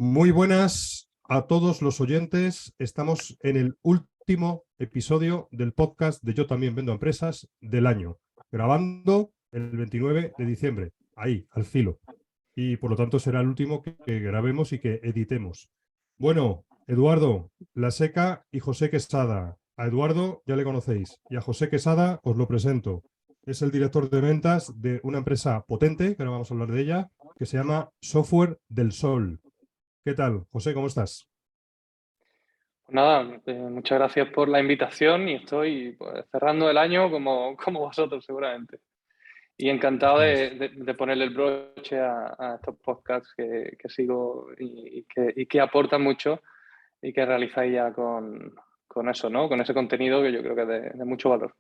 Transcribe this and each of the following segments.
Muy buenas a todos los oyentes. Estamos en el último episodio del podcast de Yo también vendo empresas del año, grabando el 29 de diciembre, ahí, al filo. Y por lo tanto será el último que grabemos y que editemos. Bueno, Eduardo La Seca y José Quesada. A Eduardo ya le conocéis y a José Quesada os lo presento. Es el director de ventas de una empresa potente, que ahora vamos a hablar de ella, que se llama Software del Sol. ¿Qué tal, José? ¿Cómo estás? Pues nada, muchas gracias por la invitación y estoy pues, cerrando el año como vosotros seguramente. Y encantado Eso es. de ponerle el broche a estos podcasts que sigo y que aportan mucho y que realizáis ya con eso, ¿no? Con ese contenido que yo creo que es de mucho valor.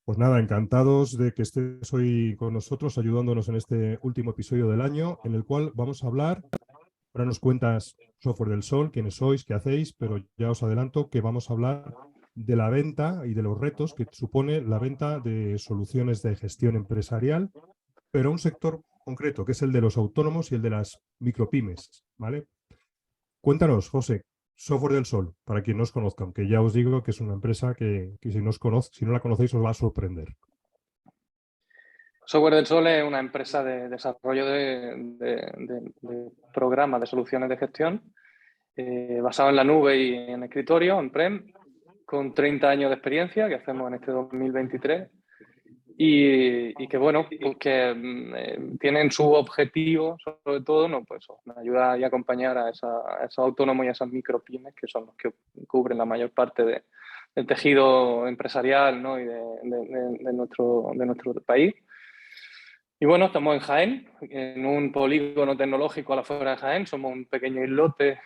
Pues nada, encantados de que estés hoy con nosotros, ayudándonos en este último episodio del año, en el cual vamos a hablar, ahora nos cuentas Software del Sol, quiénes sois, qué hacéis, pero ya os adelanto que vamos a hablar de la venta y de los retos que supone la venta de soluciones de gestión empresarial, pero a un sector concreto, que es el de los autónomos y el de las micropymes, ¿vale? Cuéntanos, José, Software del Sol, para quien no os conozca, aunque ya os digo que es una empresa que si no la conocéis os va a sorprender. Software del Sol es una empresa de desarrollo de programas de soluciones de gestión basado en la nube y en escritorio, on-prem, con 30 años de experiencia que hacemos en este 2023 y que, bueno, pues que tienen su objetivo, sobre todo, no, pues, ayudar y acompañar a esos autónomos y a esas micropymes que son los que cubren la mayor parte del tejido empresarial, ¿no? Y de nuestro país. Y bueno, estamos en Jaén, en un polígono tecnológico a la fuera de Jaén. Somos un pequeño islote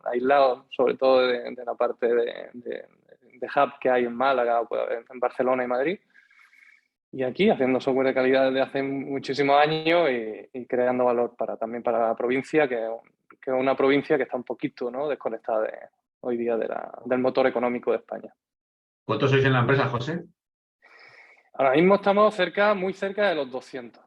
aislado, sobre todo de la parte de hub que hay en Málaga, pues, en Barcelona y Madrid. Y aquí haciendo software de calidad desde hace muchísimos años y creando valor también para la provincia, que es una provincia que está un poquito, ¿no? Desconectada hoy día del motor económico de España. ¿Cuántos sois en la empresa, José? Ahora mismo estamos muy cerca de los 200.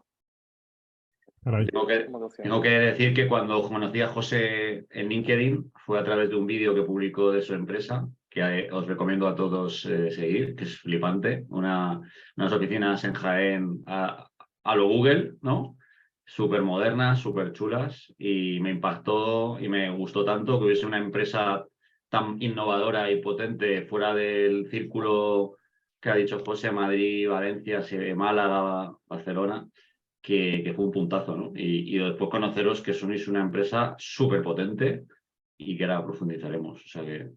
Caray. Tengo que decir que cuando conocí a José en LinkedIn fue a través de un vídeo que publicó de su empresa, que os recomiendo a todos seguir, que es flipante. Unas oficinas en Jaén a lo Google, ¿no? Súper modernas, súper chulas, y me impactó y me gustó tanto que hubiese una empresa tan innovadora y potente fuera del círculo que ha dicho José: Madrid, Valencia, Málaga, Barcelona. Que fue un puntazo, ¿no? Y después conoceros que sois una empresa súper potente y que ahora profundizaremos. O sea que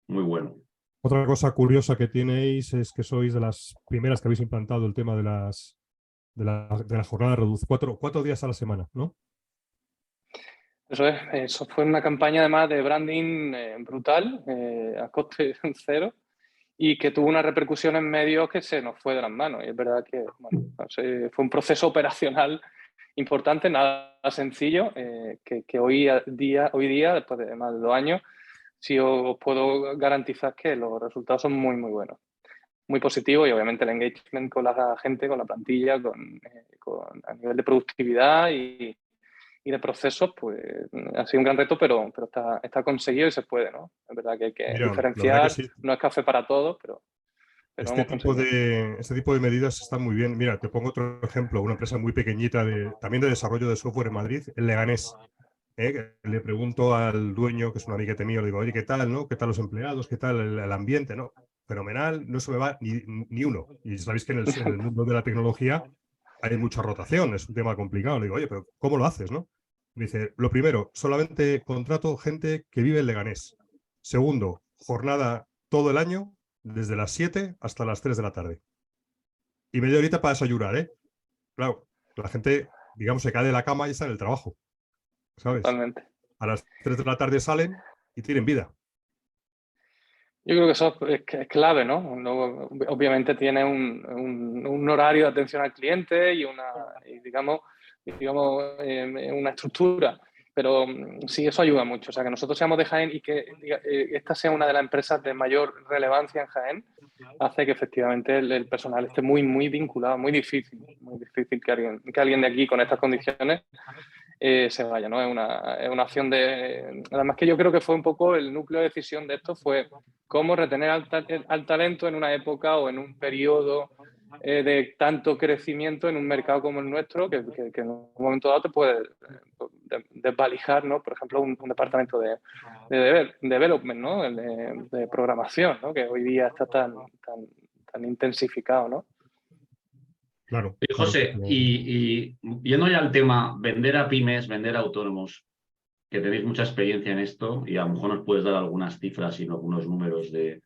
muy bueno. Otra cosa curiosa que tenéis es que sois de las primeras que habéis implantado el tema de la jornada reducida, cuatro días a la semana, ¿no? Eso fue una campaña además de branding brutal, a coste cero, y que tuvo una repercusión en medios que se nos fue de las manos. Y es verdad que bueno, fue un proceso operacional importante, nada sencillo, que hoy día, después de más de 2 años, sí os puedo garantizar que los resultados son muy, muy buenos. Muy positivos y obviamente el engagement con la gente, con la plantilla, a nivel de productividad y de procesos, pues ha sido un gran reto, pero está conseguido y se puede, ¿no? Es verdad que hay que Mira, la verdad que diferenciar, sí. no es café para todos, pero Este hemos tipo conseguido. este tipo de medidas están muy bien. Mira, te pongo otro ejemplo, una empresa muy pequeñita también de desarrollo de software en Madrid, el Leganés. Que le pregunto al dueño, que es un amiguete mío, le digo, oye, ¿qué tal, no? ¿Qué tal los empleados? ¿Qué tal el ambiente? No, fenomenal, no se me va ni uno. Y sabéis que en el mundo de la tecnología hay mucha rotación, es un tema complicado. Le digo, oye, pero ¿cómo lo haces, no? Me dice, lo primero, solamente contrato gente que vive en Leganés. Segundo, jornada todo el año, desde las 7 hasta las 3 de la tarde. Y media horita para desayunar, ¿eh? Claro, la gente, digamos, se cae de la cama y está en el trabajo, ¿sabes? Totalmente. A las 3 de la tarde salen y tienen vida. Yo creo que eso es clave, ¿no? Uno, obviamente tiene un horario de atención al cliente y digamos una estructura, pero sí, eso ayuda mucho. O sea, que nosotros seamos de Jaén y que esta sea una de las empresas de mayor relevancia en Jaén, hace que efectivamente el personal esté muy, muy vinculado. Muy difícil que alguien de aquí con estas condiciones se vaya, ¿no? Es una acción de... Además que yo creo que fue un poco el núcleo de decisión de esto, fue cómo retener al talento en una época o en un periodo de tanto crecimiento en un mercado como el nuestro, que en un momento dado te puede desvalijar, ¿no? Por ejemplo, un departamento de development, ¿no? De programación, ¿no? Que hoy día está tan intensificado, ¿no? Claro. Y José, y yendo ya al tema, vender a pymes, vender a autónomos, que tenéis mucha experiencia en esto y a lo mejor nos puedes dar algunas cifras y algunos números de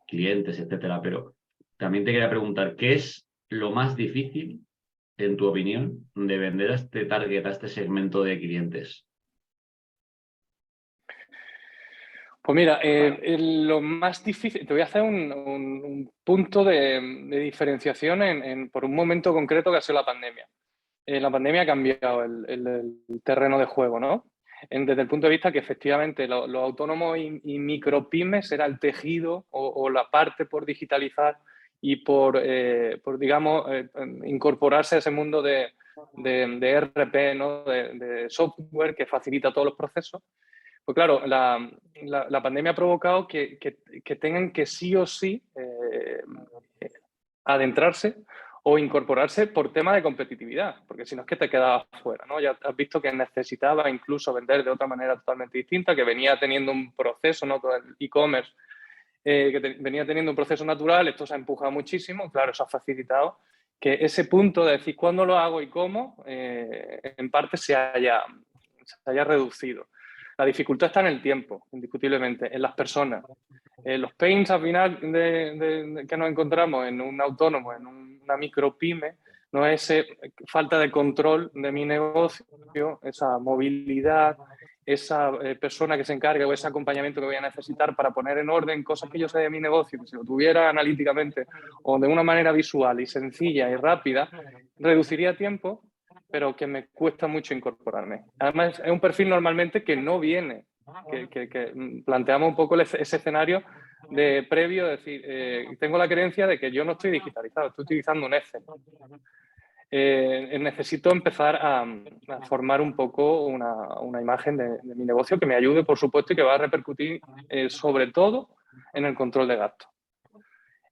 clientes, etcétera, pero también te quería preguntar, ¿qué es lo más difícil, en tu opinión, de vender a este target, a este segmento de clientes? Pues mira, lo más difícil, te voy a hacer un punto de diferenciación por un momento concreto que ha sido la pandemia. La pandemia ha cambiado el terreno de juego, ¿no? Desde el punto de vista que efectivamente los autónomos y micropymes era el tejido o la parte por digitalizar y por digamos, incorporarse a ese mundo de ERP, ¿no? De software que facilita todos los procesos. Pues claro, la pandemia ha provocado que tengan que sí o sí adentrarse o incorporarse por tema de competitividad, porque si no es que te quedabas fuera, ¿no? Ya has visto que necesitaba incluso vender de otra manera totalmente distinta, que venía teniendo un proceso, ¿no? Todo el e-commerce, venía teniendo un proceso natural, esto se ha empujado muchísimo, claro, eso ha facilitado que ese punto de decir cuándo lo hago y cómo, en parte se haya reducido. La dificultad está en el tiempo, indiscutiblemente, en las personas. Los pains al final que nos encontramos en un autónomo, en una micropyme, no es falta de control de mi negocio, esa movilidad, esa persona que se encargue o ese acompañamiento que voy a necesitar para poner en orden cosas que yo sé de mi negocio, que si lo tuviera analíticamente o de una manera visual y sencilla y rápida, reduciría tiempo, pero que me cuesta mucho incorporarme. Además, es un perfil normalmente que no viene, que planteamos un poco ese escenario de previo, es decir, tengo la creencia de que yo no estoy digitalizado, estoy utilizando un Excel. Necesito empezar a formar un poco una imagen de mi negocio que me ayude, por supuesto, y que va a repercutir sobre todo en el control de gastos.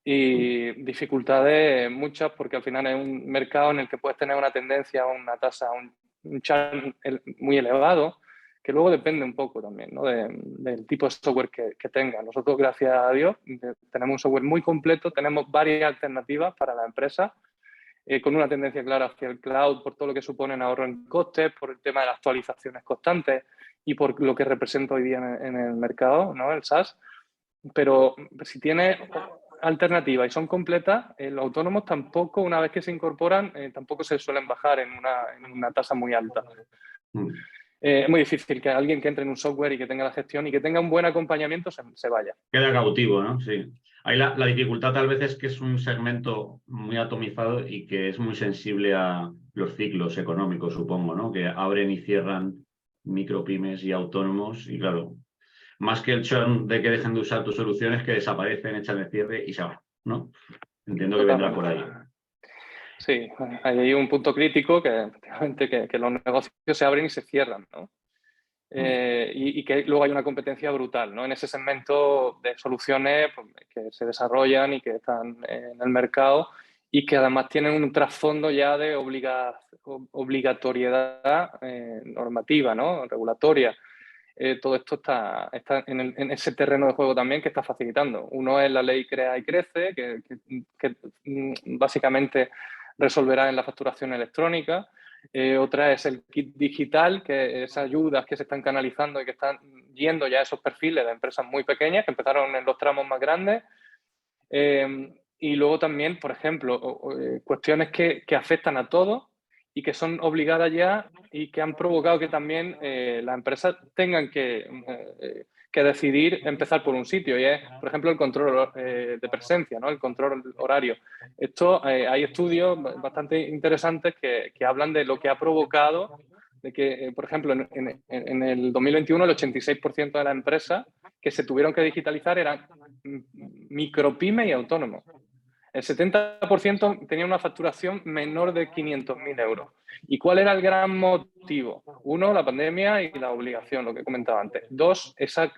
Y dificultades muchas, porque al final es un mercado en el que puedes tener una tendencia, una tasa, un churn muy elevado, que luego depende un poco también, ¿no? del tipo de software que tenga. Nosotros, gracias a Dios, tenemos un software muy completo, tenemos varias alternativas para la empresa, con una tendencia clara hacia el cloud, por todo lo que supone en ahorro en costes, por el tema de las actualizaciones constantes y por lo que representa hoy día en el mercado, ¿no? El SaaS. Pero si tiene alternativas y son completas, los autónomos tampoco, una vez que se incorporan, tampoco se suelen bajar en una tasa muy alta. Es muy difícil que alguien que entre en un software y que tenga la gestión y que tenga un buen acompañamiento se vaya. Queda cautivo, ¿no? Sí. Ahí la dificultad tal vez es que es un segmento muy atomizado y que es muy sensible a los ciclos económicos, supongo, ¿no? Que abren y cierran micropymes y autónomos y claro, más que el churn de que dejen de usar tus soluciones, que desaparecen, echan de cierre y se van, ¿no? Entiendo que vendrá por ahí. Sí, hay un punto crítico que efectivamente que los negocios se abren y se cierran, ¿no? Y que luego hay una competencia brutal, ¿no? En ese segmento de soluciones pues, que se desarrollan y que están en el mercado y que además tienen un trasfondo ya de obligatoriedad normativa, ¿no? Regulatoria. Todo esto está en ese terreno de juego también que está facilitando. Uno es la ley Crea y Crece, que básicamente resolverá en la facturación electrónica. Otra es el kit digital, que es ayudas que se están canalizando y que están yendo ya a esos perfiles de empresas muy pequeñas que empezaron en los tramos más grandes. Y luego también, por ejemplo, cuestiones que afectan a todos y que son obligadas ya y que han provocado que también las empresas tengan que decidir empezar por un sitio, y es, por ejemplo, el control de presencia, ¿no? El control horario. Esto, hay estudios bastante interesantes que hablan de lo que ha provocado, de que, por ejemplo, en el 2021 el 86% de las empresas que se tuvieron que digitalizar eran micropymes y autónomos. El 70% tenía una facturación menor de 500.000 euros. ¿Y cuál era el gran motivo? Uno, la pandemia y la obligación, lo que comentaba antes. Dos, esa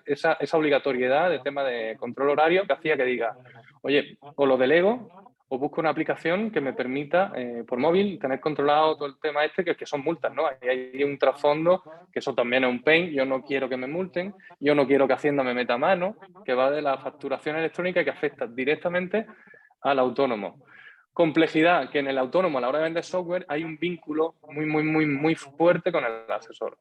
obligatoriedad de tema de control horario que hacía que diga, oye, o lo delego o busco una aplicación que me permita por móvil tener controlado todo el tema este, que son multas, ¿no? Ahí hay un trasfondo, que eso también es un pain. Yo no quiero que me multen, yo no quiero que Hacienda me meta mano, que va de la facturación electrónica y que afecta directamente al autónomo. Complejidad, que en el autónomo a la hora de vender software hay un vínculo muy fuerte con el asesor,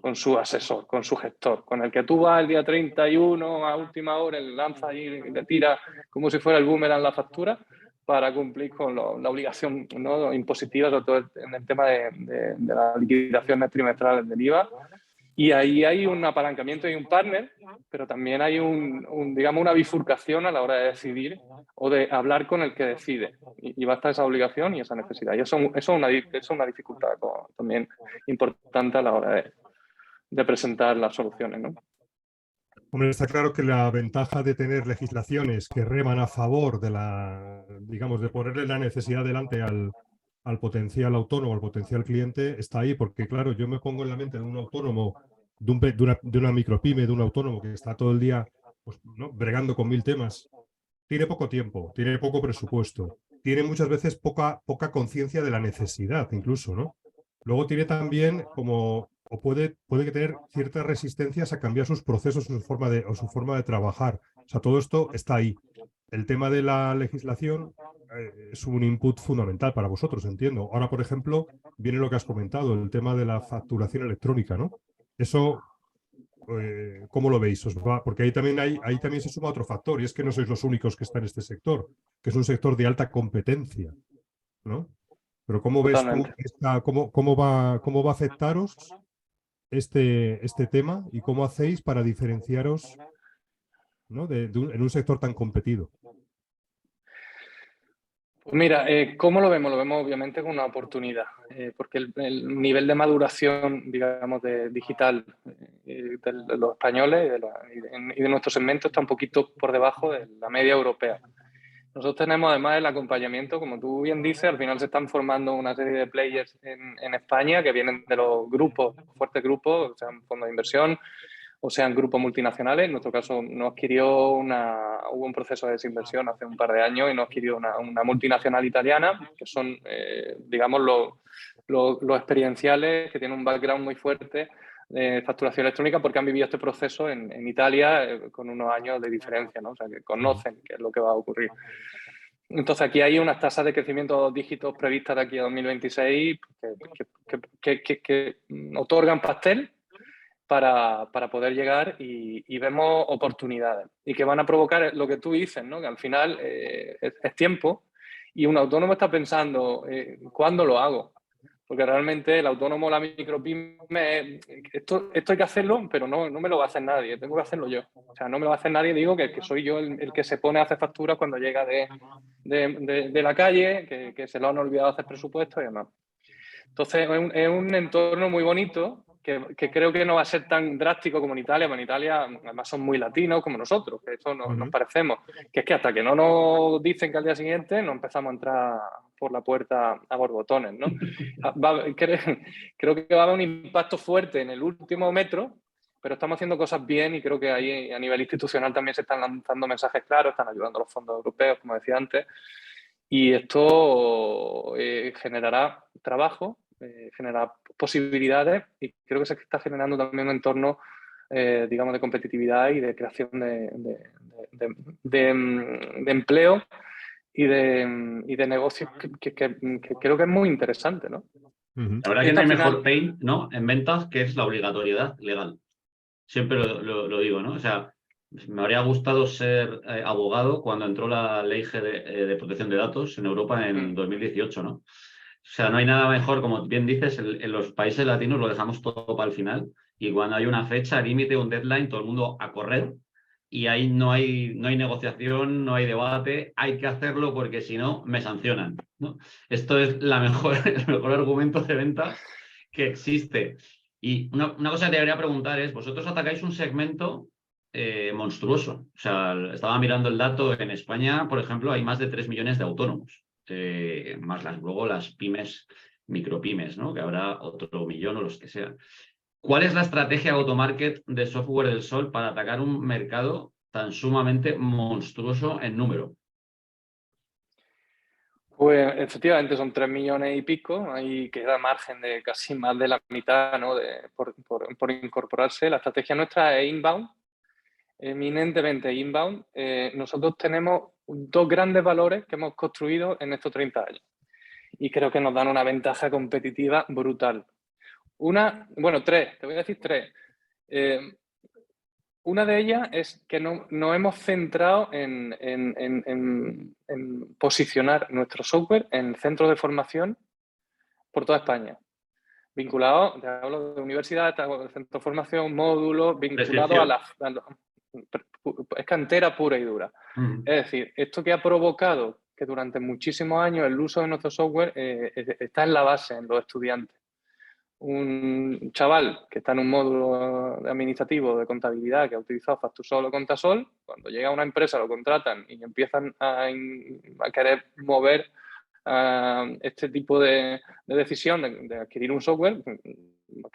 con su asesor, con su gestor, con el que tú vas el día 31 a última hora, le lanzas y le tiras como si fuera el boomerang la factura para cumplir con la obligación, ¿no?, impositiva, sobre todo en el tema de las liquidaciones trimestrales del IVA. Y ahí hay un apalancamiento y un partner, pero también hay digamos, una bifurcación a la hora de decidir o de hablar con el que decide. Y va a estar esa obligación y esa necesidad. Y eso es una dificultad también importante a la hora de presentar las soluciones, ¿no? Hombre, está claro que la ventaja de tener legislaciones que reman a favor de digamos, de ponerle la necesidad delante al potencial autónomo, al potencial cliente, está ahí, porque claro, yo me pongo en la mente de un autónomo, de una micropyme, de un autónomo que está todo el día, pues, ¿no?, bregando con 1000 temas. Tiene poco tiempo, tiene poco presupuesto, tiene muchas veces poca conciencia de la necesidad incluso, ¿no? Luego tiene también o puede tener ciertas resistencias a cambiar sus procesos, su forma de trabajar. O sea, todo esto está ahí. El tema de la legislación es un input fundamental para vosotros, entiendo. Ahora, por ejemplo, viene lo que has comentado, el tema de la facturación electrónica, ¿no? Eso, ¿cómo lo veis? Porque ahí también se suma otro factor, y es que no sois los únicos que están en este sector, que es un sector de alta competencia, ¿no? Pero ¿cómo ves tú cómo va a afectaros este tema y cómo hacéis para diferenciaros, ¿no?, en un sector tan competido? Pues mira, ¿cómo lo vemos? Lo vemos obviamente como una oportunidad, porque el nivel de maduración, digamos, digital de los españoles y de nuestro segmento está un poquito por debajo de la media europea. Nosotros tenemos además el acompañamiento, como tú bien dices, al final se están formando una serie de players en España que vienen de los grupos, fuertes grupos, sean fondos de inversión o sean grupos multinacionales. En nuestro caso hubo un proceso de desinversión hace un par de años y nos adquirió una multinacional italiana, que son, digamos, los experienciales, que tienen un background muy fuerte de facturación electrónica porque han vivido este proceso en Italia con unos años de diferencia, ¿no? O sea, que conocen qué es lo que va a ocurrir. Entonces, aquí hay unas tasas de crecimiento a 2 dígitos previstas de aquí a 2026 que otorgan pastel para poder llegar y vemos oportunidades y que van a provocar lo que tú dices, ¿no? Que al final es tiempo y un autónomo está pensando ¿cuándo lo hago? Porque realmente el autónomo, la micropyme, esto hay que hacerlo, pero no me lo va a hacer nadie, tengo que hacerlo yo. O sea, no me lo va a hacer nadie, digo que soy yo el que se pone a hacer facturas cuando llega de la calle, que se lo han olvidado hacer presupuestos y demás. Entonces, es un entorno muy bonito que creo que no va a ser tan drástico como en Italia, porque en Italia además son muy latinos como nosotros, que eso nos parecemos, que es que hasta que no nos dicen que al día siguiente no empezamos a entrar por la puerta a borbotones, ¿no? Creo que va a haber un impacto fuerte en el último metro, pero estamos haciendo cosas bien y creo que ahí a nivel institucional también se están lanzando mensajes claros, están ayudando a los fondos europeos, como decía antes, y esto generará trabajo, generará posibilidades y creo que se está generando también un entorno, digamos, de competitividad y de creación de empleo y de negocios que creo que es muy interesante, ¿no? La verdad que no hay mejor pain, ¿no?, en ventas, que es la obligatoriedad legal. Siempre lo digo, ¿no? O sea, me habría gustado ser abogado cuando entró la ley de protección de datos en Europa en 2018, ¿no? O sea, no hay nada mejor, como bien dices, en los países latinos lo dejamos todo para el final y cuando hay una fecha límite, un deadline, todo el mundo a correr y ahí no hay negociación, no hay debate, hay que hacerlo porque si no me sancionan, ¿no? Esto es el mejor argumento de venta que existe. Y una cosa que te debería preguntar es, vosotros atacáis un segmento monstruoso. O sea, estaba mirando el dato, en España, por ejemplo, hay más de 3 millones de autónomos, más luego las pymes, micropymes, ¿no? Que habrá otro millón o los que sean. ¿Cuál es la estrategia go-to-market de Software del Sol para atacar un mercado tan sumamente monstruoso en número? Pues efectivamente son 3 millones y pico, ahí queda margen de casi más de la mitad, ¿no? por incorporarse. La estrategia nuestra es inbound, eminentemente inbound. Nosotros tenemos dos grandes valores que hemos construido en estos 30 años y creo que nos dan una ventaja competitiva brutal. Tres, te voy a decir tres. Una de ellas es que nos hemos centrado en posicionar nuestro software en centros de formación por toda España. Vinculado, te hablo de universidades, te hablo de centros de formación, módulos, vinculados es cantera pura y dura. Es decir, esto que ha provocado que durante muchísimos años el uso de nuestro software está en la base, en los estudiantes. Un chaval que está en un módulo administrativo de contabilidad que ha utilizado Factusol o Contasol, cuando llega a una empresa lo contratan y empiezan a querer mover este tipo de decisión de adquirir un software,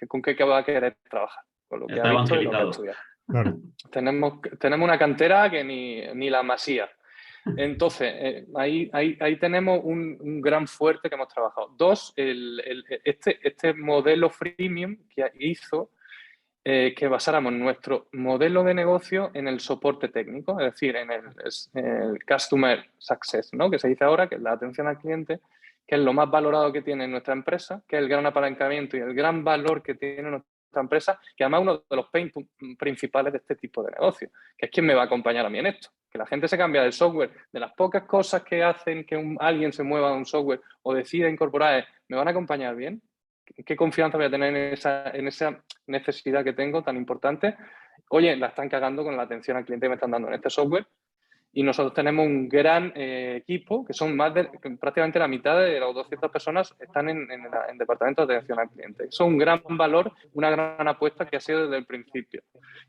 ¿con qué va a querer trabajar? Con lo que ha visto y lo que ha estudiado. Claro. Tenemos una cantera que ni la Masía. Entonces, ahí tenemos un gran fuerte que hemos trabajado. Dos, este modelo freemium que hizo que basáramos nuestro modelo de negocio en el soporte técnico, es decir, en el customer success, ¿no? Que se dice ahora, que es la atención al cliente, que es lo más valorado que tiene nuestra empresa, que es el gran apalancamiento y el gran valor que tiene nuestra empresa, que además es uno de los pain principales de este tipo de negocio, que es quién me va a acompañar a mí en esto. Que la gente se cambia del software, de las pocas cosas que hacen que alguien se mueva a un software o decida incorporar, ¿me van a acompañar bien? ¿Qué confianza voy a tener en esa necesidad que tengo tan importante? Oye, la están cagando con la atención al cliente que me están dando en este software. Y nosotros tenemos un gran equipo, que son prácticamente la mitad de las 200 personas están en departamento de atención al cliente. Eso es un gran valor, una gran apuesta que ha sido desde el principio.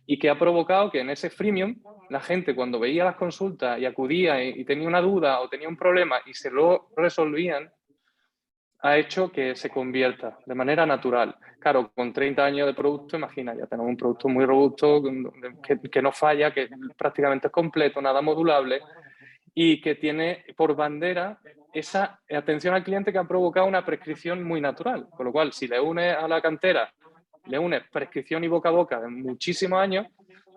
Y que ha provocado que en ese freemium, la gente cuando veía las consultas y acudía y tenía una duda o tenía un problema y se lo resolvían, ha hecho que se convierta de manera natural. Claro, con 30 años de producto, imagina, ya tenemos un producto muy robusto, que no falla, que prácticamente es completo, nada modulable, y que tiene por bandera esa atención al cliente que ha provocado una prescripción muy natural. Con lo cual, si le unes a la cantera, le unes prescripción y boca a boca de muchísimos años,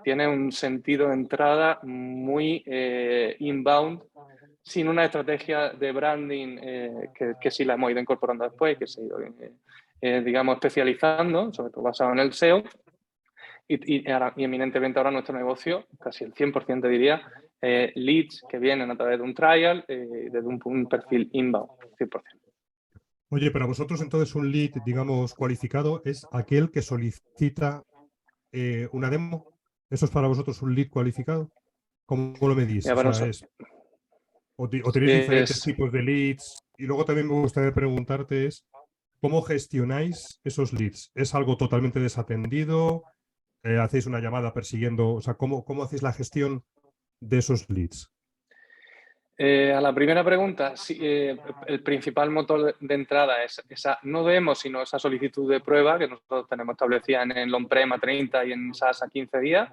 tiene un sentido de entrada muy inbound, sin una estrategia de branding que sí la hemos ido incorporando después, que se ha ido, digamos, especializando, sobre todo basado en el SEO, y eminentemente ahora nuestro negocio, casi el 100% diría, leads que vienen a través de un trial, desde un perfil inbound, 100%. Oye, para vosotros entonces un lead, digamos, cualificado es aquel que solicita una demo. ¿Eso es para vosotros un lead cualificado? ¿Cómo lo medís? O sea, o tenéis diferentes tipos de leads. Y luego también me gustaría preguntarte ¿cómo gestionáis esos leads? ¿Es algo totalmente desatendido? ¿Hacéis una llamada persiguiendo? O sea, ¿cómo hacéis la gestión de esos leads? A la primera pregunta, sí, el principal motor de entrada es esa no demo, sino esa solicitud de prueba que nosotros tenemos establecida en el on-prem a 30 y en SaaS a 15 días.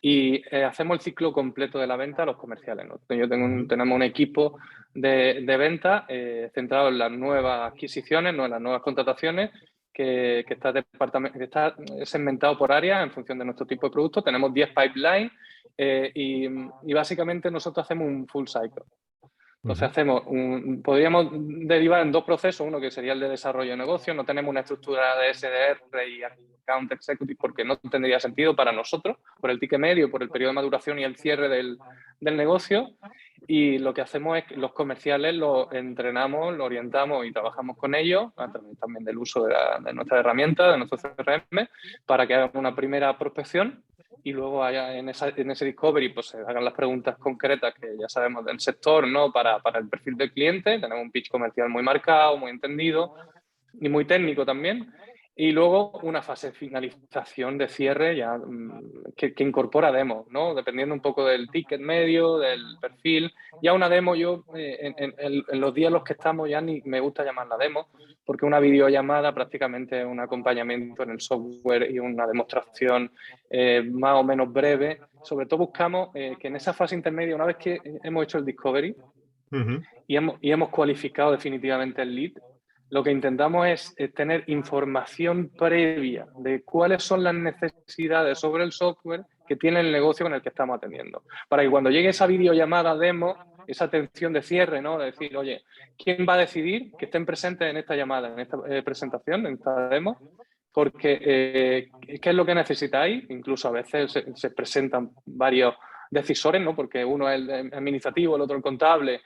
Y hacemos el ciclo completo de la venta a los comerciales, ¿no? Tenemos un equipo de venta centrado en las nuevas adquisiciones, no en las nuevas contrataciones, que está segmentado por área en función de nuestro tipo de producto. Tenemos 10 pipelines y básicamente nosotros hacemos un full cycle. Entonces podríamos derivar en dos procesos, uno que sería el de desarrollo de negocio. No tenemos una estructura de SDR y Account Executive porque no tendría sentido para nosotros, por el ticket medio, por el periodo de maduración y el cierre del negocio. Y lo que hacemos es que los comerciales los entrenamos, los orientamos y trabajamos con ellos, a través también del uso de nuestras herramientas, de nuestro CRM, para que hagan una primera prospección y luego en ese discovery pues se hagan las preguntas concretas que ya sabemos del sector, ¿no? Para el perfil del cliente. Tenemos un pitch comercial muy marcado, muy entendido y muy técnico también. Y luego una fase de finalización, de cierre, ya que incorpora demos, ¿no? Dependiendo un poco del ticket medio, del perfil. Ya una demo, yo en los días en los que estamos ya ni me gusta llamarla demo, porque una videollamada prácticamente es un acompañamiento en el software y una demostración más o menos breve. Sobre todo buscamos que en esa fase intermedia, una vez que hemos hecho el discovery y hemos cualificado definitivamente el lead, lo que intentamos es tener información previa de cuáles son las necesidades sobre el software que tiene el negocio con el que estamos atendiendo. Para que cuando llegue esa videollamada demo, esa atención de cierre, ¿no? De decir, oye, ¿quién va a decidir que estén presentes en esta llamada, en esta presentación, en esta demo? Porque, ¿qué es lo que necesitáis? Incluso a veces se presentan varios decisores, ¿no? Porque uno es el administrativo, el otro el contable,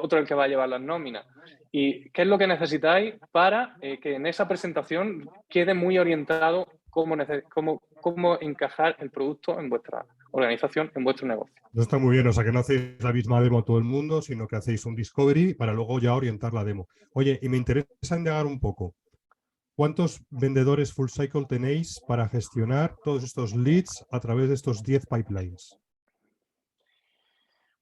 otro el que va a llevar las nóminas. ¿Y qué es lo que necesitáis para que en esa presentación quede muy orientado cómo encajar el producto en vuestra organización, en vuestro negocio? Eso está muy bien, o sea que no hacéis la misma demo a todo el mundo, sino que hacéis un discovery para luego ya orientar la demo. Oye, y me interesa indagar un poco. ¿Cuántos vendedores full cycle tenéis para gestionar todos estos leads a través de estos 10 pipelines?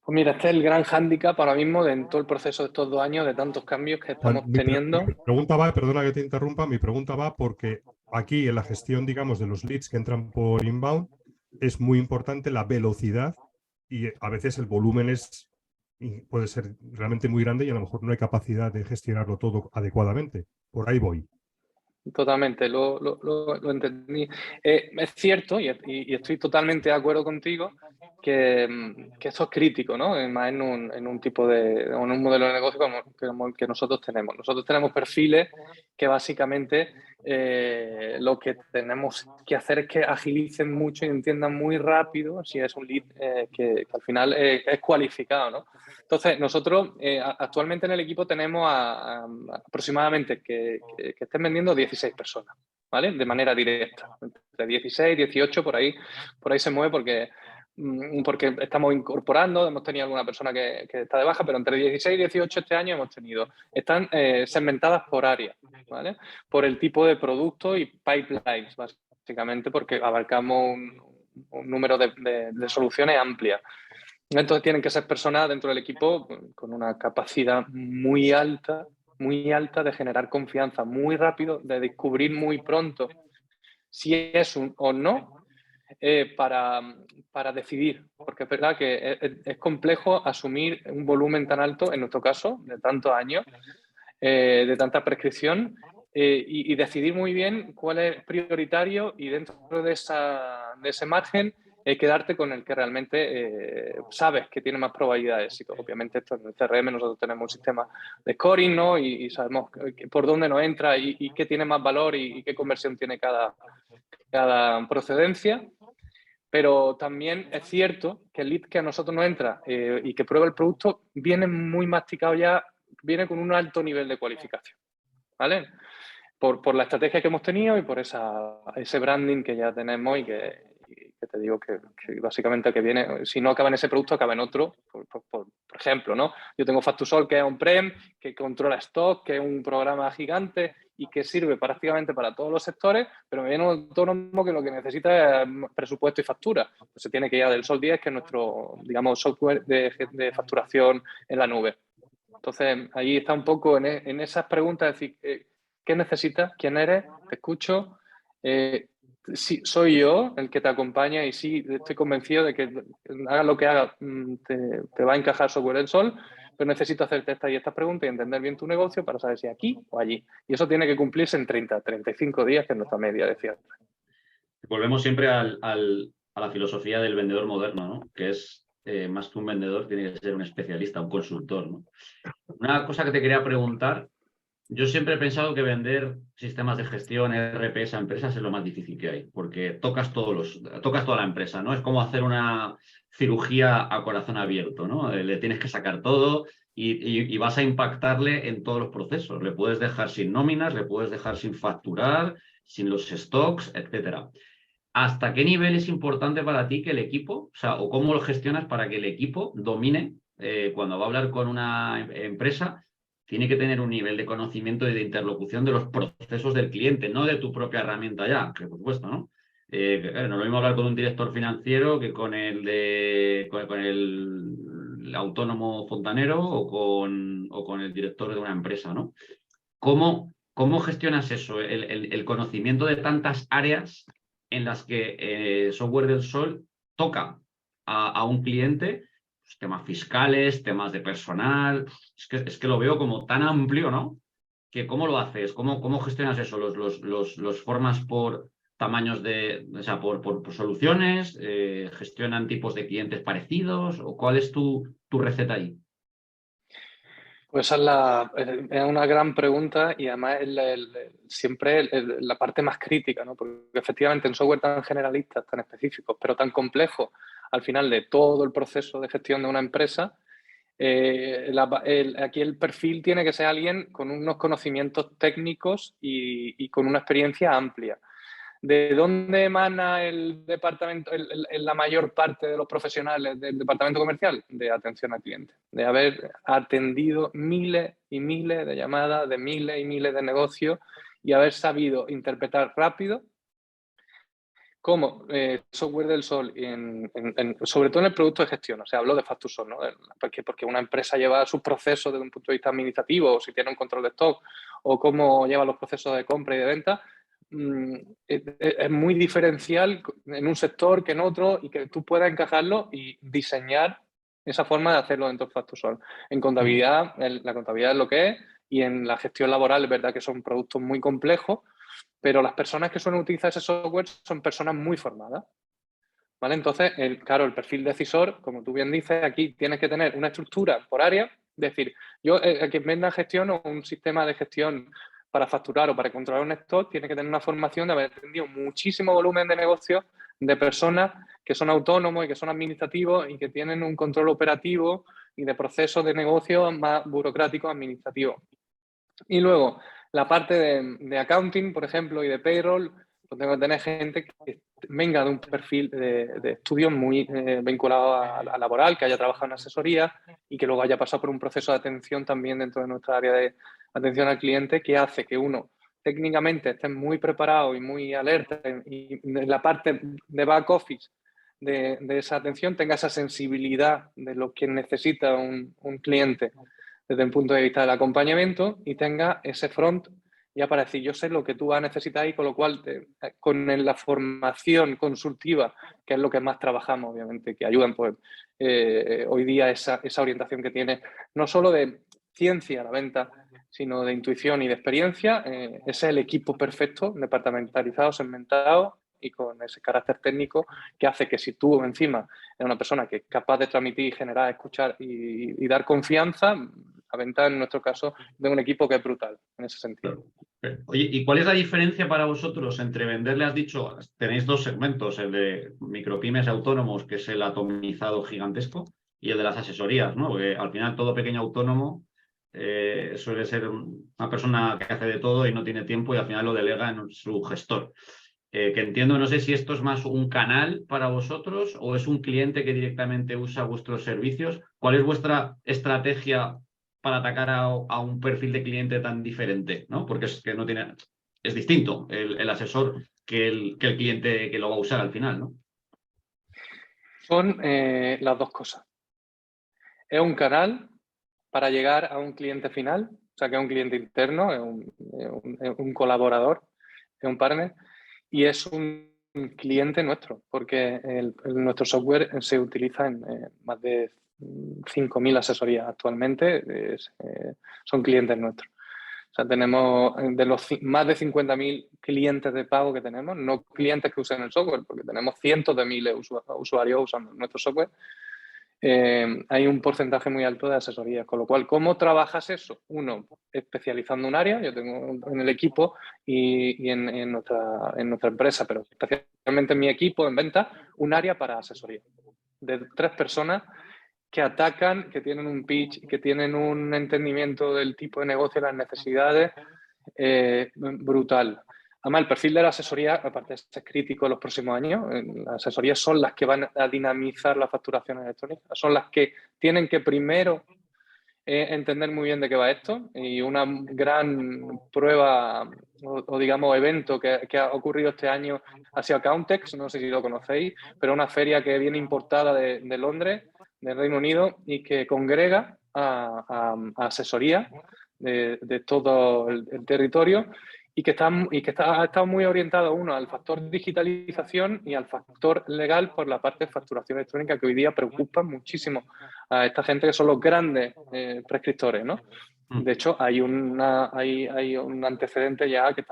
Pues mira, este es el gran hándicap ahora mismo de en todo el proceso de estos 2 años de tantos cambios que estamos teniendo. Mi pregunta va, perdona que te interrumpa, mi pregunta va porque aquí en la gestión, digamos, de los leads que entran por inbound es muy importante la velocidad y a veces el volumen puede ser realmente muy grande y a lo mejor no hay capacidad de gestionarlo todo adecuadamente. Por ahí voy. Totalmente, lo entendí. Es cierto, y estoy totalmente de acuerdo contigo, que eso es crítico, ¿no? Más en un tipo en un modelo de negocio como el que nosotros tenemos. Nosotros tenemos perfiles que básicamente lo que tenemos que hacer es que agilicen mucho y entiendan muy rápido si es un lead que al final es cualificado, ¿no? Entonces, nosotros actualmente en el equipo tenemos aproximadamente que estén vendiendo 16 personas, ¿vale? De manera directa. Entre 16, 18, por ahí se mueve porque estamos incorporando, hemos tenido alguna persona que está de baja, pero entre 16 y 18 este año hemos tenido. Están segmentadas por área, ¿vale? Por el tipo de producto y pipelines, básicamente, porque abarcamos un número de soluciones amplia. Entonces tienen que ser personas dentro del equipo con una capacidad muy alta de generar confianza muy rápido, de descubrir muy pronto si es un o no para decidir. Porque es verdad que es complejo asumir un volumen tan alto, en nuestro caso, de tantos años, de tanta prescripción, y decidir muy bien cuál es prioritario y dentro de ese margen quedarte con el que realmente sabes que tiene más probabilidad de éxito. Obviamente esto en el CRM nosotros tenemos un sistema de scoring, ¿no? Y sabemos por dónde nos entra y qué tiene más valor y qué conversión tiene cada procedencia. Pero también es cierto que el lead que a nosotros nos entra y que prueba el producto viene muy masticado ya, viene con un alto nivel de cualificación, ¿vale? Por la estrategia que hemos tenido y por ese branding que ya tenemos y que te digo que básicamente que viene, si no acaba en ese producto, acaba en otro. Por ejemplo, ¿no? Yo tengo Factusol, que es on-prem, que controla stock, que es un programa gigante y que sirve prácticamente para todos los sectores, pero me viene un autónomo que lo que necesita es presupuesto y factura. Pues se tiene que ir a del Sol 10, que es nuestro, digamos, software de facturación en la nube. Entonces, ahí está un poco en esas preguntas, es decir, ¿qué necesitas? ¿Quién eres? ¿Te escucho? Sí, soy yo el que te acompaña y sí, estoy convencido de que hagas lo que hagas, te va a encajar software del Sol, pero necesito hacerte estas y estas preguntas y entender bien tu negocio para saber si aquí o allí. Y eso tiene que cumplirse en 30, 35 días, que es nuestra media de cierre. Volvemos siempre a la filosofía del vendedor moderno, ¿no? Que es más que un vendedor, tiene que ser un especialista, un consultor, ¿no? Una cosa que te quería preguntar, yo siempre he pensado que vender sistemas de gestión, ERPs a empresas es lo más difícil que hay, porque tocas toda la empresa, ¿no? Es como hacer una cirugía a corazón abierto, ¿no? Le tienes que sacar todo y vas a impactarle en todos los procesos. Le puedes dejar sin nóminas, le puedes dejar sin facturar, sin los stocks, etcétera. ¿Hasta qué nivel es importante para ti que el equipo, o cómo lo gestionas para que el equipo domine cuando va a hablar con una empresa, tiene que tener un nivel de conocimiento y de interlocución de los procesos del cliente, no de tu propia herramienta ya, que por supuesto, ¿no? No es lo mismo hablar con un director financiero que con el autónomo fontanero o con el director de una empresa, ¿no? ¿Cómo gestionas eso? El conocimiento de tantas áreas en las que Software del Sol toca a un cliente, pues, temas fiscales, temas de personal. Es que lo veo como tan amplio, ¿no? Que ¿cómo lo haces? ¿Cómo gestionas eso? ¿Los formas por tamaños o sea, por soluciones? ¿Gestionan tipos de clientes parecidos? ¿O cuál es tu receta ahí? Pues esa es una gran pregunta y además siempre la parte más crítica, ¿no? Porque efectivamente en software tan generalistas, tan específicos, pero tan complejos, al final de todo el proceso de gestión de una empresa, aquí el perfil tiene que ser alguien con unos conocimientos técnicos y con una experiencia amplia. ¿De dónde emana el departamento, la mayor parte de los profesionales del departamento comercial? De atención al cliente, de haber atendido miles y miles de llamadas, de miles y miles de negocios y haber sabido interpretar rápido cómo Software del Sol, sobre todo en el producto de gestión, o sea, hablo de Factusol, ¿no? Porque una empresa lleva sus procesos desde un punto de vista administrativo, o si tiene un control de stock, o cómo lleva los procesos de compra y de venta, es muy diferencial en un sector que en otro y que tú puedas encajarlo y diseñar esa forma de hacerlo dentro de Factusol. En contabilidad, la contabilidad es lo que es, y en la gestión laboral es verdad que son productos muy complejos, pero las personas que suelen utilizar ese software son personas muy formadas, ¿vale? Entonces, claro, el perfil decisor, como tú bien dices, aquí tienes que tener una estructura por área, es decir, yo, quien venda gestión o un sistema de gestión para facturar o para controlar un stock, tiene que tener una formación de haber atendido muchísimo volumen de negocios de personas que son autónomos y que son administrativos y que tienen un control operativo y de procesos de negocio más burocráticos administrativos. Y luego, la parte de accounting, por ejemplo, y de payroll, pues tengo que tener gente que venga de un perfil de estudios muy vinculado a laboral, que haya trabajado en asesoría y que luego haya pasado por un proceso de atención también dentro de nuestra área de atención al cliente, que hace que uno técnicamente esté muy preparado y muy alerta y en la parte de back office de esa atención tenga esa sensibilidad de lo que necesita un cliente desde el punto de vista del acompañamiento y tenga ese front ya para decir, yo sé lo que tú vas a necesitar y con lo cual con la formación consultiva, que es lo que más trabajamos, obviamente, que ayudan pues, hoy día esa orientación que tiene, no solo de ciencia a la venta, sino de intuición y de experiencia, ese es el equipo perfecto, departamentalizado, segmentado y con ese carácter técnico que hace que si tú encima eres una persona que es capaz de transmitir, generar, escuchar y dar confianza, la venta en nuestro caso de un equipo que es brutal en ese sentido. Oye, ¿y cuál es la diferencia para vosotros entre venderle? Has dicho, tenéis dos segmentos, el de micropymes autónomos, que es el atomizado gigantesco, y el de las asesorías, ¿no? Porque al final todo pequeño autónomo suele ser una persona que hace de todo y no tiene tiempo y al final lo delega en su gestor. Que entiendo, no sé si esto es más un canal para vosotros o es un cliente que directamente usa vuestros servicios. ¿Cuál es vuestra estrategia para atacar a un perfil de cliente tan diferente? ¿No? Porque es que no tiene, es distinto el asesor que el cliente que lo va a usar al final, ¿no? Son las dos cosas. Es un canal para llegar a un cliente final, o sea, que es un cliente interno, es un colaborador, es un partner, y es un cliente nuestro, porque nuestro software se utiliza en más de 5.000 asesorías actualmente, son clientes nuestros. O sea, tenemos de los más de 50.000 clientes de pago que tenemos, no clientes que usen el software, porque tenemos cientos de miles de usuarios usando nuestro software, hay un porcentaje muy alto de asesorías. Con lo cual, ¿cómo trabajas eso? Uno, especializando un área, yo tengo en el equipo y en nuestra empresa, pero especialmente en mi equipo, en venta, un área para asesoría. De 3 personas que atacan, que tienen un pitch, que tienen un entendimiento del tipo de negocio, las necesidades, brutal. Además, el perfil de la asesoría, aparte de ser crítico en los próximos años, las asesorías son las que van a dinamizar la facturación electrónica, son las que tienen que primero entender muy bien de qué va esto, y una gran prueba o digamos evento que ha ocurrido este año ha sido Countex, no sé si lo conocéis, pero una feria que viene importada de Londres, del Reino Unido, y que congrega a asesoría de todo el territorio, y que ha estado muy orientado, uno, al factor digitalización y al factor legal por la parte de facturación electrónica, que hoy día preocupa muchísimo a esta gente, que son los grandes prescriptores, ¿no? De hecho, hay un antecedente ya que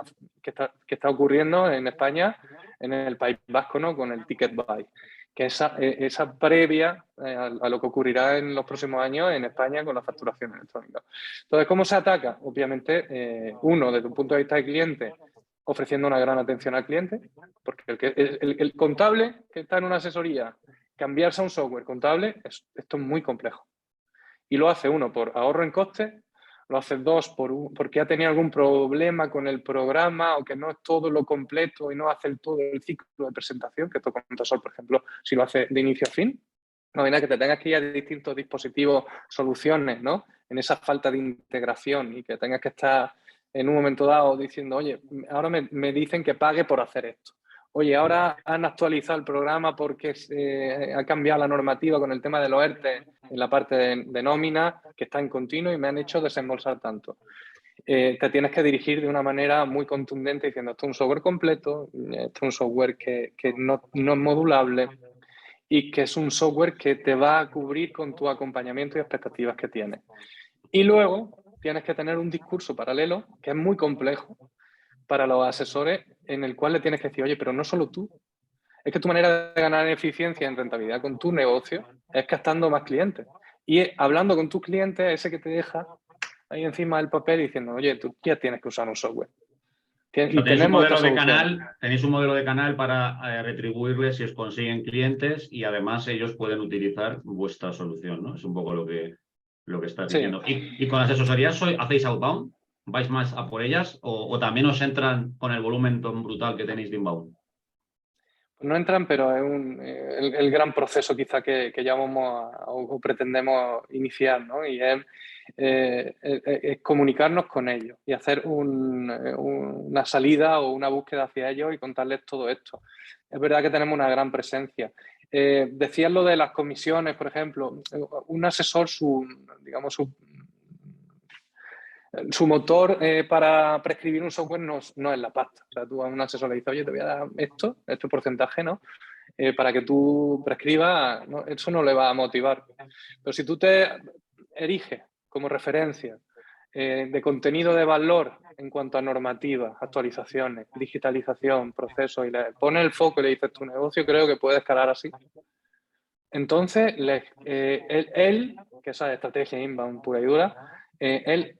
está ocurriendo en España, en el País Vasco, ¿no? Con el Ticket Buy, que esa previa a lo que ocurrirá en los próximos años en España con la facturación electrónica. Entonces, ¿cómo se ataca? Obviamente, uno, desde un punto de vista del cliente, ofreciendo una gran atención al cliente, porque el contable que está en una asesoría, cambiarse a un software contable, esto es muy complejo. Y lo hace uno por ahorro en costes, lo hace dos porque ha tenido algún problema con el programa o que no es todo lo completo y no hace todo el ciclo de presentación, que esto con Tasol, por ejemplo, si lo hace de inicio a fin. No, que te tengas que ir a distintos dispositivos, soluciones, ¿no? En esa falta de integración, y que tengas que estar en un momento dado diciendo, oye, ahora me dicen que pague por hacer esto. Oye, ahora han actualizado el programa porque ha cambiado la normativa con el tema de los ERTE en la parte de nómina, que está en continuo, y me han hecho desembolsar tanto. Te tienes que dirigir de una manera muy contundente diciendo, esto es un software completo, esto es un software que no es modulable, y que es un software que te va a cubrir con tu acompañamiento y expectativas que tienes. Y luego tienes que tener un discurso paralelo, que es muy complejo para los asesores, en el cual le tienes que decir, oye, pero no solo tú, es que tu manera de ganar en eficiencia, en rentabilidad con tu negocio, es captando más clientes. Y hablando con tus clientes, ese que te deja ahí encima del papel diciendo, oye, tú ya tienes que usar un software. Y tenemos tenéis un modelo de canal para retribuirles si os consiguen clientes, y además ellos pueden utilizar vuestra solución, ¿no? Es un poco lo que estás diciendo. ¿Y con las asesorías hacéis outbound? ¿Vais más a por ellas o también os entran con el volumen tan brutal que tenéis de inbound? No entran, pero es el gran proceso quizá que ya vamos o pretendemos iniciar, ¿no? Y es comunicarnos con ellos y hacer una salida o una búsqueda hacia ellos y contarles todo esto. Es verdad que tenemos una gran presencia. Decías lo de las comisiones, por ejemplo. Un asesor, su su motor para prescribir un software no es la pasta. O sea, tú a un asesor le dices, oye, te voy a dar este porcentaje, ¿no? Para que tú prescribas, ¿no? Eso no le va a motivar. Pero si tú te eriges como referencia de contenido de valor en cuanto a normativas, actualizaciones, digitalización, procesos, y le pones el foco y le dices, tu negocio creo que puede escalar así. Entonces, él, que esa estrategia inbound pura y dura, él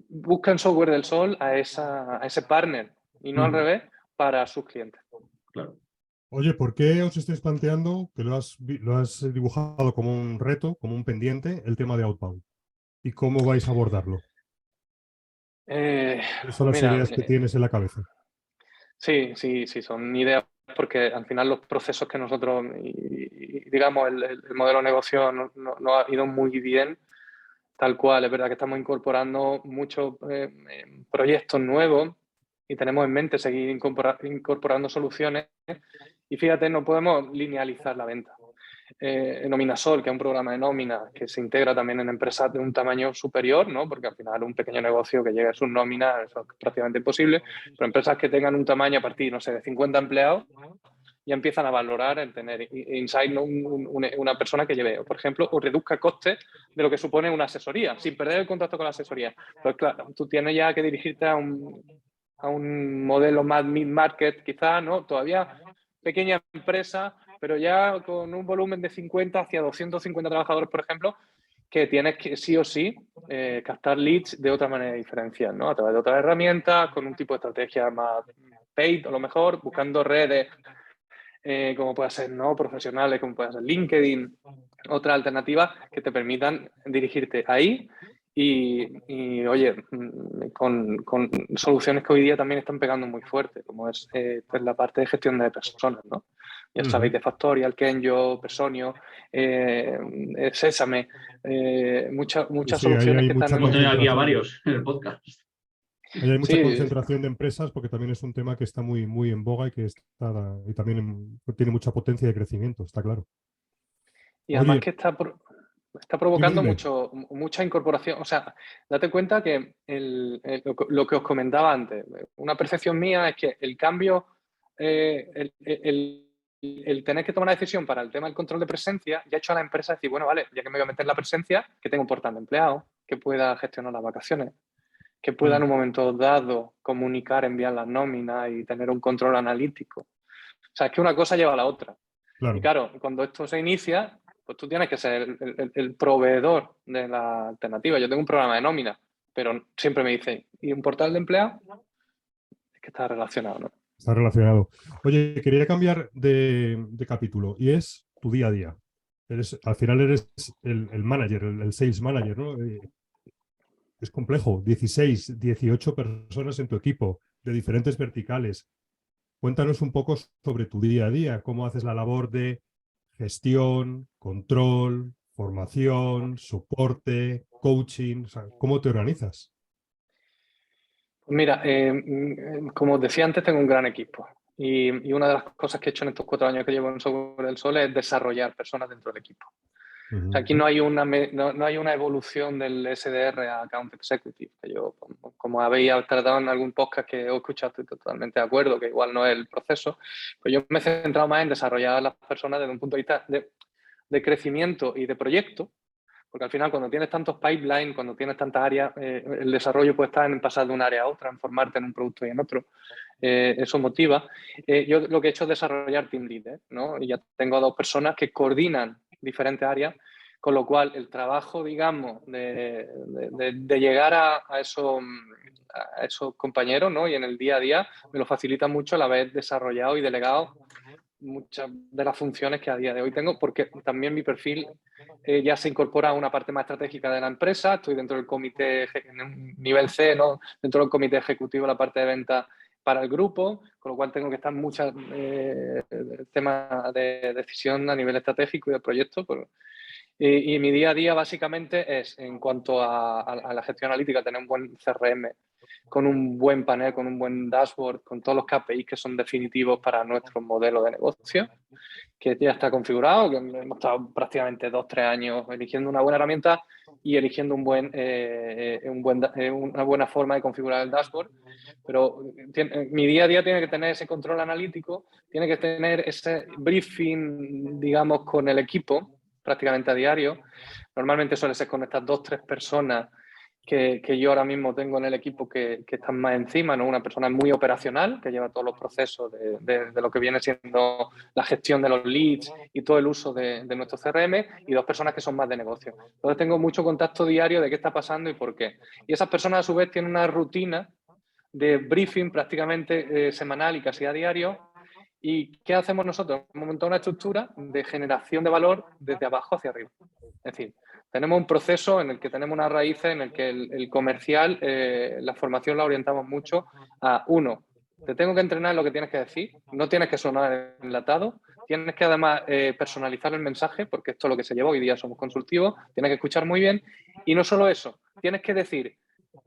busca en Software del Sol a ese partner, y no al revés, para sus clientes. Claro. Oye, ¿por qué os estáis planteando, que lo has dibujado como un reto, como un pendiente, el tema de outbound? ¿Y cómo vais a abordarlo? ¿Cuáles son las ideas que tienes en la cabeza? Sí, son ideas, porque al final los procesos que nosotros, digamos, el modelo de negocio no ha ido muy bien, tal cual. Es verdad que estamos incorporando muchos proyectos nuevos y tenemos en mente seguir incorporando soluciones. Y fíjate, no podemos linealizar la venta. Nominasol, que es un programa de nómina que se integra también en empresas de un tamaño superior, ¿no? Porque al final un pequeño negocio que llegue a sus nóminas es prácticamente imposible, pero empresas que tengan un tamaño a partir, no sé, de 50 empleados, ya empiezan a valorar el tener inside, ¿no? una persona que lleve, por ejemplo, o reduzca costes de lo que supone una asesoría, sin perder el contacto con la asesoría. Pues claro, tú tienes ya que dirigirte a un modelo más mid-market, quizás, ¿no? Todavía pequeña empresa, pero ya con un volumen de 50 hacia 250 trabajadores, por ejemplo, que tienes que sí o sí captar leads de otra manera diferencial, ¿no? A través de otras herramientas, con un tipo de estrategia más paid, a lo mejor, buscando redes como puede ser, ¿no? Profesionales, como puede ser LinkedIn, otras alternativas que te permitan dirigirte ahí y oye, con soluciones que hoy día también están pegando muy fuerte, como es pues la parte de gestión de personas, ¿no? Ya sabéis, de Factorial, Kenjo, Personio, Sésame, muchas Sí, soluciones hay que están mucha Hemos tenido aquí a concentración varios en el podcast. ahí hay mucha Sí, concentración de empresas porque también es un tema que está muy, muy en boga y que y también tiene mucha potencia de crecimiento, está claro. y además Oye, que está dime, provocando dime. mucha incorporación. O sea, date cuenta que lo que os comentaba antes, una percepción mía es que el cambio, el tener que tomar una decisión para el tema del control de presencia, ya ha hecho a la empresa decir, bueno, vale, ya que me voy a meter la presencia, que tengo un portal de empleados, que pueda gestionar las vacaciones, que pueda en un momento dado comunicar, enviar las nóminas y tener un control analítico. O sea, es que una cosa lleva a la otra. Y Claro. claro, cuando esto se inicia, pues tú tienes que ser el proveedor de la alternativa. Yo tengo un programa de nómina, pero siempre me dicen, ¿y un portal de empleados? Es que está relacionado, ¿no? Está relacionado. Oye, quería cambiar de capítulo y es tu día a día. Al final eres el manager, el sales manager, ¿no? Es complejo. 16, 18 personas en tu equipo de diferentes verticales. Cuéntanos un poco sobre tu día a día, cómo haces la labor de gestión, control, formación, soporte, coaching, o sea, ¿cómo te organizas? Pues mira, como os decía antes, tengo un gran equipo. Y una de las cosas que he hecho en estos 4 años que llevo en Software del Sol es desarrollar personas dentro del equipo. O sea, aquí no hay una evolución del SDR a Account Executive. Que yo, como habéis tratado en algún podcast que he escuchado, estoy totalmente de acuerdo, que igual no es el proceso. Pues yo me he centrado más en desarrollar a las personas desde un punto de vista de crecimiento y de proyecto. Porque al final, cuando tienes tantos pipelines, cuando tienes tantas áreas, el desarrollo puede estar en pasar de un área a otra, en formarte en un producto y en otro. Eso motiva. Yo lo que he hecho es desarrollar team lead, ¿no? Y ya tengo 2 personas que coordinan diferentes áreas, con lo cual el trabajo, digamos, de llegar a esos compañeros, ¿no? Y en el día a día me lo facilita mucho el haber desarrollado y delegado muchas de las funciones que a día de hoy tengo, porque también mi perfil ya se incorpora a una parte más estratégica de la empresa. Estoy dentro del comité, en un nivel C, ¿no? Dentro del comité ejecutivo, la parte de venta para el grupo, con lo cual tengo que estar en muchos temas de decisión a nivel estratégico y de proyecto. Y mi día a día básicamente es, en cuanto a la gestión analítica, tener un buen CRM, con un buen panel, con un buen dashboard, con todos los KPIs que son definitivos para nuestro modelo de negocio, que ya está configurado, que hemos estado prácticamente 2-3 años eligiendo una buena herramienta y eligiendo una buena forma de configurar el dashboard. Pero mi día a día tiene que tener ese control analítico, tiene que tener ese briefing, digamos, con el equipo prácticamente a diario. Normalmente suele ser con estas 2-3 personas que yo ahora mismo tengo en el equipo que están más encima, ¿no? Una persona muy operacional, que lleva todos los procesos de lo que viene siendo la gestión de los leads y todo el uso de nuestro CRM, y 2 personas que son más de negocio. Entonces tengo mucho contacto diario de qué está pasando y por qué. Y esas personas a su vez tienen una rutina de briefing prácticamente semanal y casi a diario. ¿Y qué hacemos nosotros? Hemos montado una estructura de generación de valor desde abajo hacia arriba. Es decir, tenemos un proceso en el que tenemos una raíz en el que el comercial, la formación la orientamos mucho a, uno, te tengo que entrenar en lo que tienes que decir, no tienes que sonar enlatado, tienes que además personalizar el mensaje, porque esto es lo que se lleva, hoy día somos consultivos, tienes que escuchar muy bien, y no solo eso, tienes que decir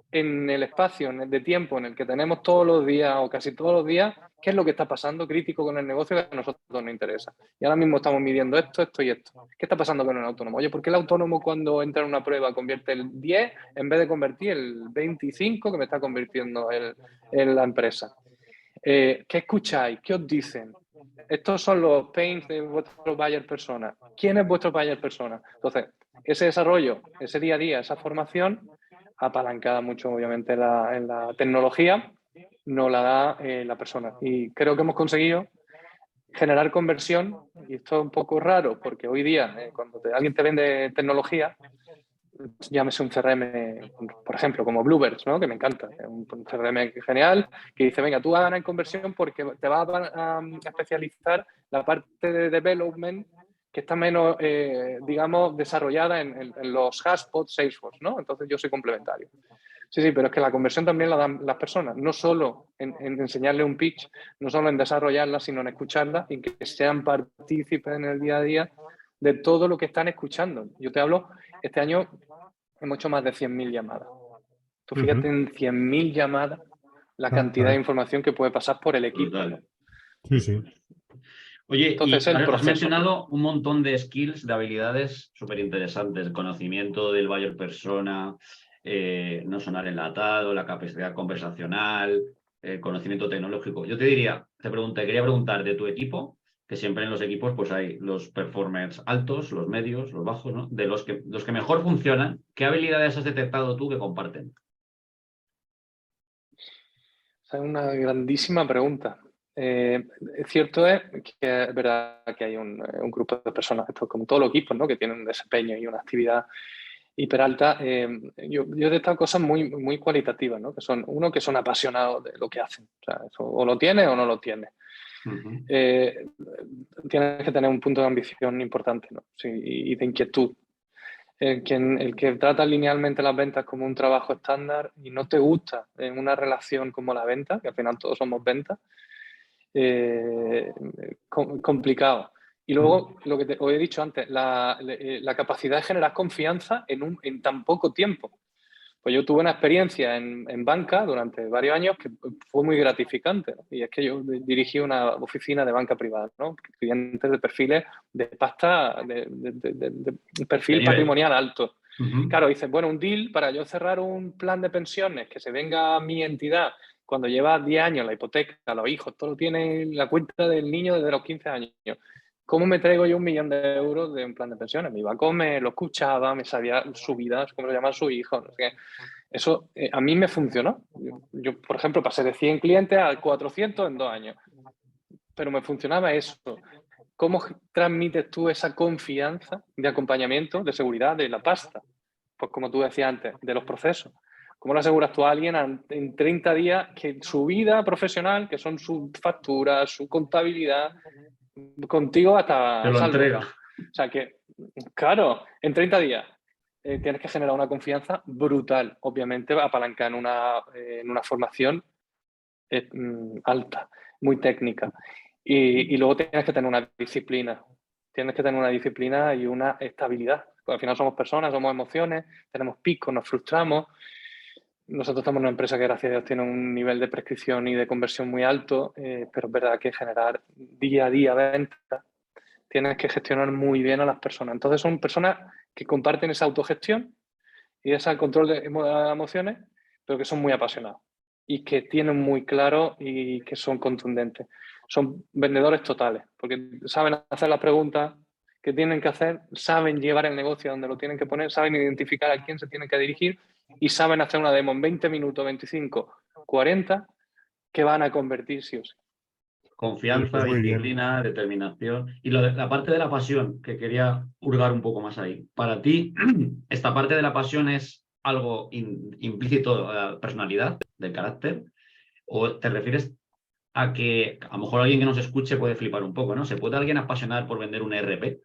en el espacio de tiempo en el que tenemos todos los días o casi todos los días, qué es lo que está pasando crítico con el negocio que a nosotros nos interesa. Y ahora mismo estamos midiendo esto y esto. ¿Qué está pasando con el autónomo? Oye, ¿por qué el autónomo cuando entra en una prueba convierte el 10 en vez de convertir el 25 que me está convirtiendo en la empresa? ¿Qué escucháis? ¿Qué os dicen? Estos son los pains de vuestro buyer persona. ¿Quién es vuestro buyer persona? Entonces, ese desarrollo, ese día a día, esa formación, apalancada mucho obviamente en la tecnología, no la da la persona. Y creo que hemos conseguido generar conversión, y esto es un poco raro, porque hoy día cuando alguien te vende tecnología, llámese un CRM, por ejemplo, como Bluebirds, ¿no? Que me encanta, es un CRM genial, que dice, venga, tú vas a ganar en conversión porque te vas a especializar la parte de development que está menos, digamos, desarrollada en los HubSpot, Salesforce, ¿no? Entonces yo soy complementario. Sí, pero es que la conversión también la dan las personas, no solo en enseñarle un pitch, no solo en desarrollarla, sino en escucharla y que sean partícipes en el día a día de todo lo que están escuchando. Yo te hablo, este año hemos hecho más de 100.000 llamadas. Tú fíjate en 100.000 llamadas la cantidad de información que puede pasar por el equipo, ¿no? Sí. Oye, Entonces, y el has proceso. mencionado un montón de skills, de habilidades súper interesantes, el conocimiento del buyer persona, no sonar enlatado, la capacidad conversacional, conocimiento tecnológico. Yo quería preguntar de tu equipo, que siempre en los equipos pues hay los performers altos, los medios, los bajos, ¿no? De los que mejor funcionan, ¿qué habilidades has detectado tú que comparten? Esa es una grandísima pregunta. Cierto es que es verdad que hay un grupo de personas, esto como todos los equipos, ¿no? Que tienen un desempeño y una actividad hiper alta. Yo he detectado cosas muy, muy cualitativas, ¿no? Que son, uno, que son apasionados de lo que hacen. O sea, eso, o lo tienes o no lo tienes. Tienes que tener un punto de ambición importante, ¿no? Sí, y de inquietud. El que trata linealmente las ventas como un trabajo estándar y no te gusta en una relación como la venta, que al final todos somos ventas, complicado. Y luego, lo que os he dicho antes, la capacidad de generar confianza en tan poco tiempo. Pues yo tuve una experiencia en banca durante varios años que fue muy gratificante, ¿no? Y es que yo dirigí una oficina de banca privada, ¿no? Clientes de perfiles de pasta, de perfil patrimonial alto. Claro, dices, bueno, un deal para yo cerrar un plan de pensiones que se venga a mi entidad cuando lleva 10 años la hipoteca, los hijos, todo lo tiene la cuenta del niño desde los 15 años. ¿Cómo me traigo yo 1.000.000 de euros de un plan de pensiones? Me iba a comer, lo escuchaba, me sabía su vida, cómo lo llama su hijo, no sé qué. Eso a mí me funcionó. Yo, por ejemplo, pasé de 100 clientes a 400 en 2 años. Pero me funcionaba eso. ¿Cómo transmites tú esa confianza de acompañamiento, de seguridad, de la pasta? Pues como tú decías antes, de los procesos. ¿Cómo le aseguras tú a alguien en 30 días que su vida profesional, que son sus facturas, su contabilidad, contigo hasta Te lo salvo? entrega. O sea que, claro, en 30 días tienes que generar una confianza brutal, obviamente apalancada en una formación alta, muy técnica. Y luego tienes que tener una disciplina. Tienes que tener una disciplina y una estabilidad. Porque al final somos personas, somos emociones, tenemos picos, nos frustramos. Nosotros estamos en una empresa que, gracias a Dios, tiene un nivel de prescripción y de conversión muy alto, pero es verdad que generar día a día ventas, tienes que gestionar muy bien a las personas. Entonces son personas que comparten esa autogestión y ese control de emociones, pero que son muy apasionados y que tienen muy claro y que son contundentes. Son vendedores totales, porque saben hacer las preguntas que tienen que hacer, saben llevar el negocio donde lo tienen que poner, saben identificar a quién se tienen que dirigir y saben hacer una demo en 20 minutos, 25, 40, que van a convertir sí o sí. Confianza, Pues muy disciplina, determinación. Y la parte de la pasión, que quería hurgar un poco más ahí. Para ti, ¿esta parte de la pasión es algo implícito a la personalidad, del carácter? ¿O te refieres a que a lo mejor alguien que nos escuche puede flipar un poco, ¿no? ¿Se puede alguien apasionar por vender un ERP?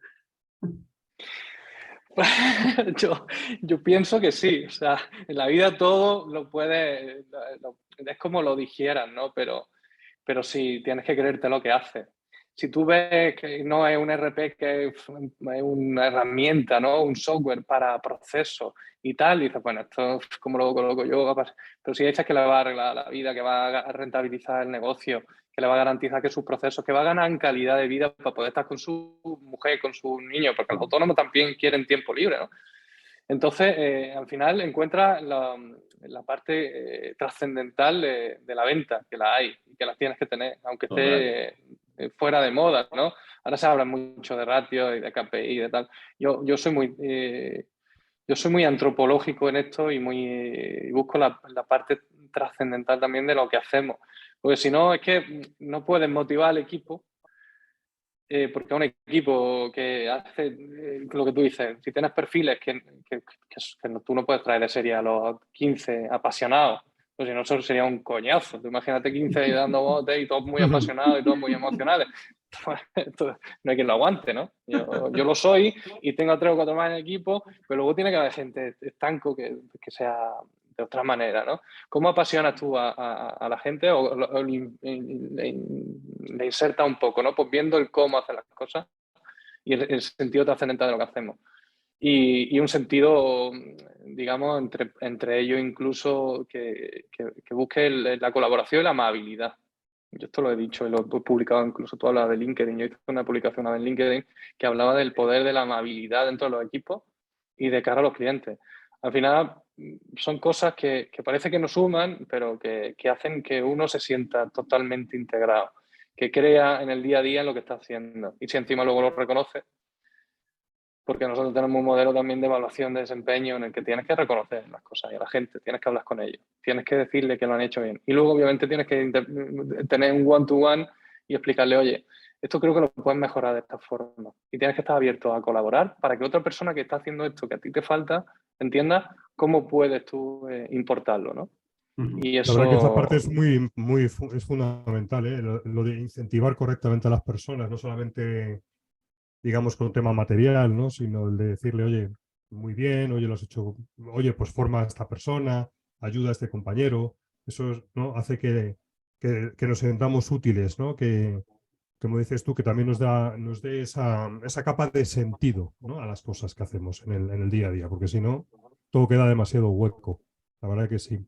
Yo pienso que sí, o sea, en la vida todo lo puede, es como lo digieras, ¿no? Pero sí, tienes que creerte lo que haces. Si tú ves que no es un RP, que es una herramienta, ¿no? Un software para procesos y tal, y dices, bueno, esto es como lo coloco yo. Pero si dices que le va a arreglar la vida, que va a rentabilizar el negocio, que le va a garantizar que sus procesos, que va a ganar en calidad de vida para poder estar con su mujer, con sus niños, porque los autónomos también quieren tiempo libre, ¿no? Entonces, al final encuentras la parte trascendental de la venta, que la hay y que la tienes que tener, aunque esté fuera de moda, ¿no? Ahora se habla mucho de ratio y de KPI y de tal. Yo soy muy antropológico en esto y busco la parte trascendental también de lo que hacemos. Porque si no, es que no puedes motivar al equipo, porque es un equipo que hace lo que tú dices. Si tienes perfiles que tú no puedes traer de serie a los 15 apasionados, pues si no, eso sería un coñazo. Tú imagínate 15 dando botes y todos muy apasionados y todos muy emocionales. Entonces, no hay quien lo aguante, ¿no? Yo lo soy y tengo 3 o 4 más en el equipo, pero luego tiene que haber gente estanco que sea de otra manera, ¿no? ¿Cómo apasionas tú a la gente o le insertas un poco, ¿no? Pues viendo el cómo hacen las cosas y el sentido trascendental de lo que hacemos. Y un sentido, digamos, entre ellos incluso que busque la colaboración y la amabilidad. Yo esto lo he dicho y lo he publicado, incluso tú hablas de LinkedIn. Yo hice una publicación una vez en LinkedIn que hablaba del poder de la amabilidad dentro de los equipos y de cara a los clientes. Al final son cosas que parece que no suman, pero que hacen que uno se sienta totalmente integrado, que crea en el día a día en lo que está haciendo. Y si encima luego lo reconoce, porque nosotros tenemos un modelo también de evaluación de desempeño en el que tienes que reconocer las cosas y a la gente, tienes que hablar con ellos, tienes que decirle que lo han hecho bien. Y luego, obviamente, tienes que tener un one-to-one y explicarle, oye, esto creo que lo puedes mejorar de esta forma. Y tienes que estar abierto a colaborar para que otra persona que está haciendo esto que a ti te falta entienda cómo puedes tú importarlo, ¿no? Y La verdad que esa eso... parte es es fundamental, ¿eh? Lo de incentivar correctamente a las personas, no solamente, digamos, con un tema material, ¿no? Sino el de decirle, oye, muy bien, oye, lo has hecho, oye, pues forma a esta persona, ayuda a este compañero. Eso, ¿no? Hace que nos sentamos útiles, ¿no? Que, como dices tú, que también nos dé esa capa de sentido, ¿no? A las cosas que hacemos en el día a día, porque si no, todo queda demasiado hueco. La verdad que sí.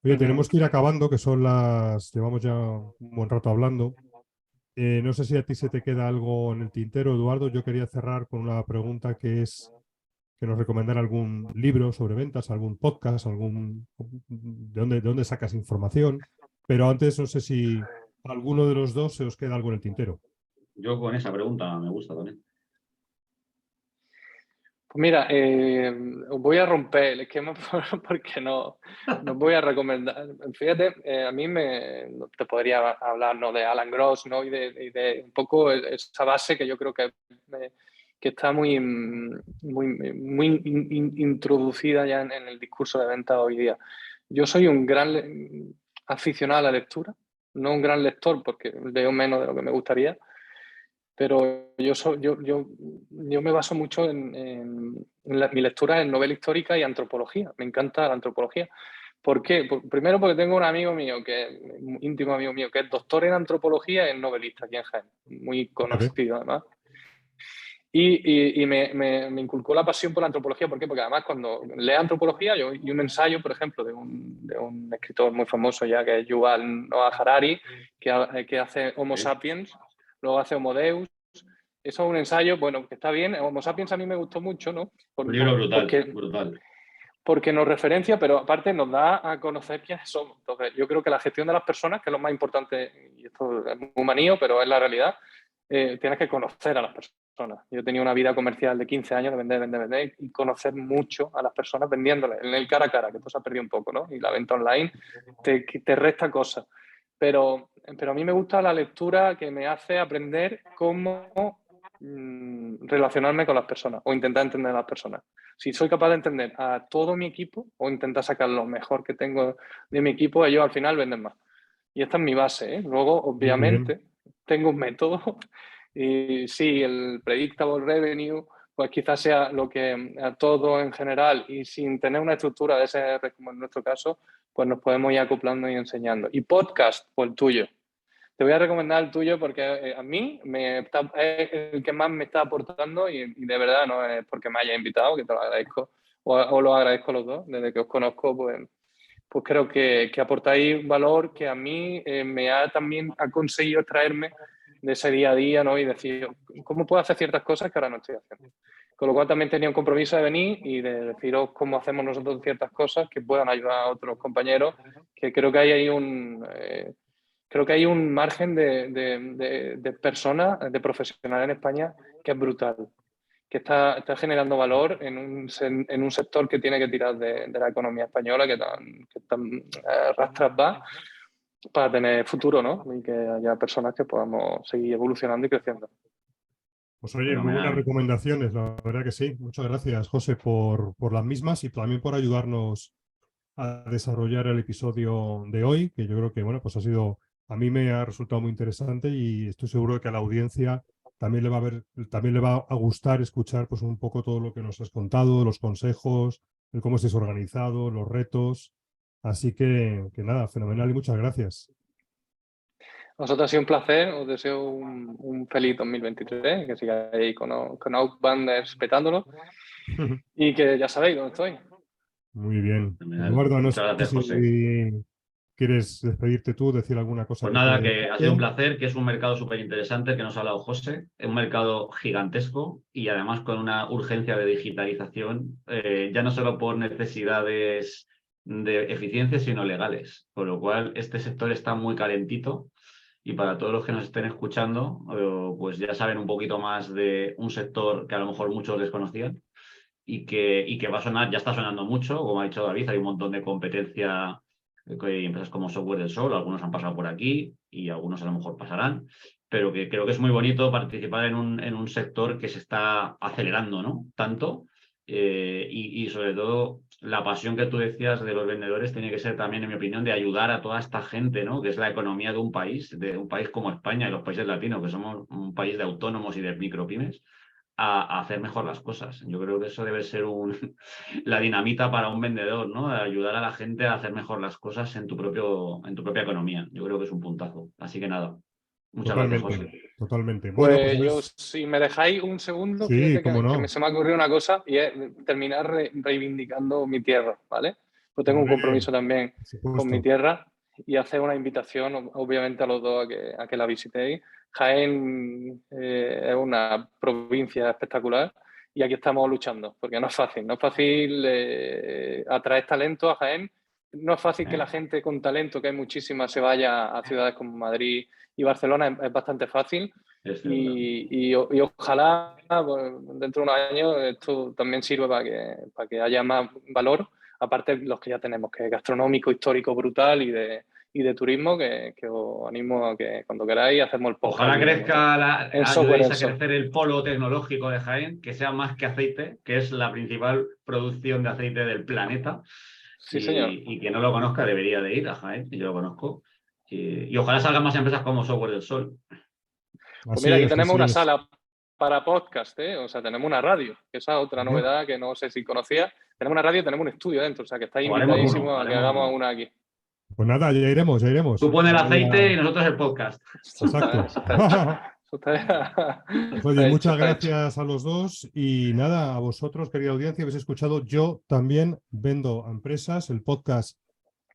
Oye, tenemos que ir acabando, que llevamos ya un buen rato hablando. No sé si a ti se te queda algo en el tintero, Eduardo. Yo quería cerrar con una pregunta que es que nos recomendara algún libro sobre ventas, algún podcast, de dónde sacas información. Pero antes no sé si a alguno de los dos se os queda algo en el tintero. Yo con esa pregunta me gusta también. Pues mira, os voy a romper el esquema porque no voy a recomendar. Fíjate, a mí te podría hablar, ¿no?, de Alan Gross, ¿no? Y de un poco esa base que yo creo que está muy introducida ya en el discurso de venta hoy día. Yo soy un gran aficionado a la lectura, no un gran lector porque leo menos de lo que me gustaría, pero yo me baso mucho mi lectura en novela histórica y antropología. Me encanta la antropología. ¿Por qué? Primero porque tengo un amigo mío, un íntimo amigo mío, que es doctor en antropología y es novelista aquí en Jaén, muy Fíjate. conocido además. Y me inculcó la pasión por la antropología. ¿Por qué? Porque además cuando lees antropología y un ensayo, por ejemplo, de un escritor muy famoso ya, que es Yuval Noah Harari, que hace Homo sapiens, luego hace Homo Deus. Eso es un ensayo, bueno, que está bien. Homo sapiens a mí me gustó mucho, ¿no? Un libro brutal, brutal. Porque nos referencia, pero aparte nos da a conocer quiénes somos. Entonces, yo creo que la gestión de las personas, que es lo más importante, y esto es muy manío, pero es la realidad, tienes que conocer a las personas. Yo tenía una vida comercial de 15 años de vender y conocer mucho a las personas vendiéndoles en el cara a cara, que esto se ha perdido un poco, ¿no? Y la venta online te resta cosas. Pero a mí me gusta la lectura que me hace aprender cómo relacionarme con las personas o intentar entender a las personas. Si soy capaz de entender a todo mi equipo o intentar sacar lo mejor que tengo de mi equipo, ellos al final venden más. Y esta es mi base, ¿eh? Luego, Muy bien. obviamente, tengo un método y sí, el predictable revenue, pues quizás sea lo que a todo en general y sin tener una estructura de SR como en nuestro caso, pues nos podemos ir acoplando y enseñando. Y podcast, pues el tuyo. Te voy a recomendar el tuyo porque a mí es el que más me está aportando y de verdad no es porque me haya invitado, que te lo agradezco, o lo agradezco a los dos, desde que os conozco, pues creo que aportáis valor que a mí me ha también conseguido extraerme de ese día a día, ¿no? Y decir, ¿cómo puedo hacer ciertas cosas que ahora no estoy haciendo? Con lo cual también tenía un compromiso de venir y de deciros cómo hacemos nosotros ciertas cosas que puedan ayudar a otros compañeros, que creo que hay un margen de personas, de profesionales en España que es brutal, que está generando valor en un sector que tiene que tirar de la economía española, que tan rastras va para tener futuro, ¿no? Y que haya personas que podamos seguir evolucionando y creciendo. Pues oye, muy buenas Fenomenal. recomendaciones, la verdad que sí. Muchas gracias, José, por las mismas y también por ayudarnos a desarrollar el episodio de hoy, que yo creo que, bueno, pues a mí me ha resultado muy interesante y estoy seguro de que a la audiencia también le va a gustar escuchar pues un poco todo lo que nos has contado, los consejos, el cómo estáis organizados, los retos. Así que nada, fenomenal y muchas gracias. A vosotros ha sido un placer, os deseo un feliz 2023, que sigáis con Outbounders petándolo y que ya sabéis dónde estoy. Muy bien. Fenomenal. Eduardo, no Muchas sé gracias, si José. quieres despedirte tú, decir alguna cosa. Pues nada, que ha sido un placer, que es un mercado súper interesante que nos ha hablado José. Es un mercado gigantesco y además con una urgencia de digitalización, ya no solo por necesidades de eficiencia, sino legales. Con lo cual, este sector está muy calentito y para todos los que nos estén escuchando, pues ya saben un poquito más de un sector que a lo mejor muchos desconocían y que va a sonar, ya está sonando mucho, como ha dicho David, hay un montón de competencia. Hay empresas como Software del Sol, algunos han pasado por aquí y algunos a lo mejor pasarán, pero que creo que es muy bonito participar en un sector que se está acelerando, ¿no? Tanto, y sobre todo la pasión que tú decías de los vendedores tiene que ser también, en mi opinión, de ayudar a toda esta gente, ¿no? Que es la economía de un país como España y los países latinos, que somos un país de autónomos y de micropymes, a hacer mejor las cosas. Yo creo que eso debe ser la dinamita para un vendedor, ¿no? Ayudar a la gente a hacer mejor las cosas en tu propia economía. Yo creo que es un puntazo. Así que nada, muchas gracias, José. Totalmente. Bueno, Pues yo, pues si me dejáis un segundo, sí, fíjate cómo no. se me ha ocurrido una cosa y es terminar reivindicando mi tierra, ¿ale? Pues tengo un Hombre, compromiso también por supuesto. con mi tierra y hacer una invitación, obviamente, a los dos a que la visitéis. Jaén es una provincia espectacular y aquí estamos luchando, porque no es fácil. No es fácil atraer talento a Jaén. No es fácil que la gente con talento, que hay muchísima, se vaya a ciudades como Madrid y Barcelona. Es bastante fácil. Y ojalá pues, dentro de unos años esto también sirva para que haya más valor, aparte de los que ya tenemos, que es gastronómico, histórico, brutal y de turismo, que os animo a que cuando queráis hacemos el podcast. Ojalá crezca, ayudéis a Sol. crecer el polo tecnológico de Jaén, que sea más que aceite, que es la principal producción de aceite del planeta. Sí, señor. Y quien no lo conozca debería de ir a Jaén, y yo lo conozco. Y ojalá salgan más empresas como Software del Sol. Pues mira, aquí tenemos una sala para podcast, ¿eh? O sea, tenemos una radio, que esa es otra novedad que no sé si conocía. Tenemos una radio, tenemos un estudio dentro, o sea, que estáis invitadísimos a que hagamos una aquí. Pues nada, ya iremos, ya iremos. Tú pones el aceite y nosotros el podcast. Exacto. Oye, muchas gracias a los dos y nada, a vosotros, querida audiencia, habéis escuchado. Yo también vendo a empresas, el podcast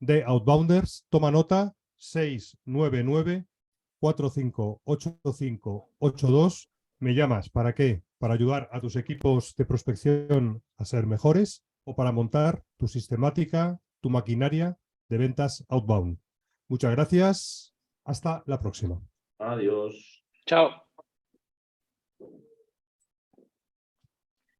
de Outbounders. Toma nota, 699-458582. Me llamas, ¿para qué? Para ayudar a tus equipos de prospección a ser mejores o para montar tu sistemática, tu maquinaria de ventas outbound. Muchas gracias. Hasta la próxima. Adiós. Chao.